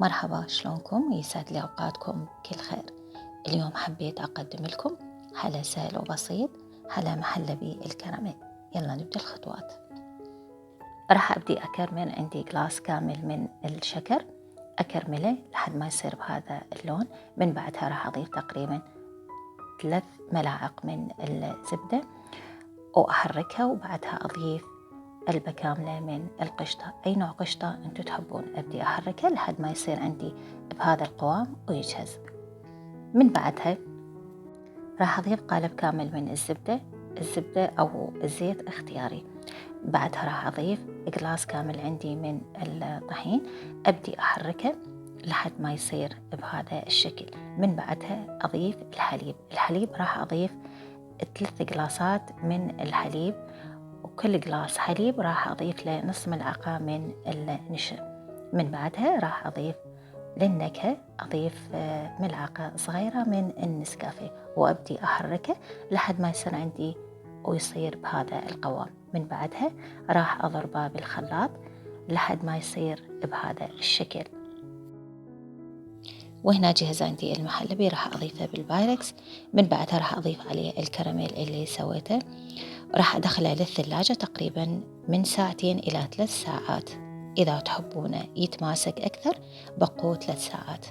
مرحبا، شلونكم؟ يسعد لي أوقاتكم بكل خير. اليوم حبيت أقدم لكم حلا سهل وبسيط، حلا محلبي الكراميل. يلا نبدأ الخطوات. راح أبدي أكرمل، عندي جلاس كامل من الشكر، أكرمله لحد ما يصير بهذا اللون. من بعدها راح أضيف تقريبا 3 ملاعق من الزبدة وأحركها، وبعدها أضيف علبة كاملة من القشطة، أي نوع قشطة أنتم تحبون. أبدي أحركها لحد ما يصير عندي بهذا القوام ويجهز. من بعدها راح أضيف قالب كامل من الزبدة أو الزيت اختياري. بعدها راح أضيف قلاص كامل عندي من الطحين، أبدي أحركه لحد ما يصير بهذا الشكل. من بعدها أضيف الحليب راح أضيف 3 قلاصات من الحليب، وكل قلاص حليب راح أضيف له نص ملعقة من النشا. من بعدها راح أضيف للنكهة أضيف ملعقة صغيرة من النسكافيه، وأبدي أحركه لحد ما يصير عندي ويصير بهذا القوام. من بعدها راح أضربه بالخلاط لحد ما يصير بهذا الشكل. وهنا جهز عندي المحلبي، راح أضيفه بالبايركس. من بعدها راح أضيف عليه الكراميل اللي سويته، راح أدخله للثلاجة تقريبا من 2 إلى 3 ساعات. إذا تحبونه يتماسك أكثر بقوا 3 ساعات.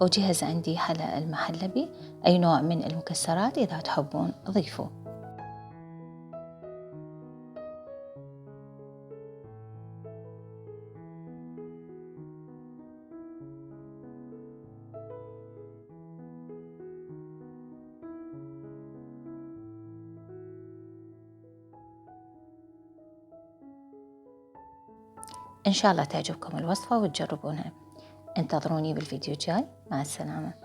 وجهز عندي حلا المحلبي، أي نوع من المكسرات إذا تحبون ضيفوا. إن شاء الله تعجبكم الوصفة وتجربونها. انتظروني بالفيديو الجاي. مع السلامة.